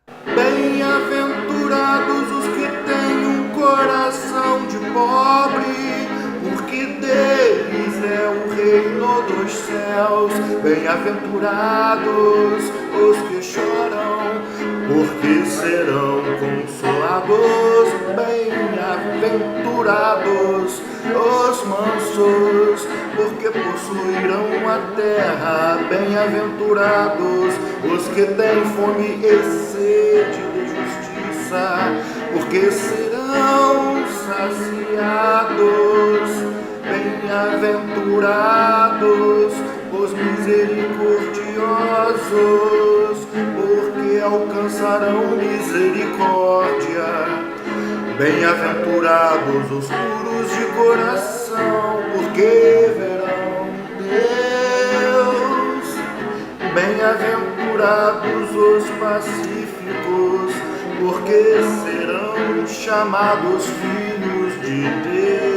Bem-aventurados os que têm um coração de pobre, porque deles é o reino dos céus. Bem-aventurados os que choram, porque serão consolados. Bem-aventurados os mansos, porque possuirão a terra. Bem-aventurados os que têm fome e sede de justiça, porque serão saciados. Bem-aventurados os misericordiosos, porque alcançarão misericórdia. Bem-aventurados os puros de coração, porque verão Deus. Bem-aventurados os pacíficos, porque serão chamados filhos de Deus.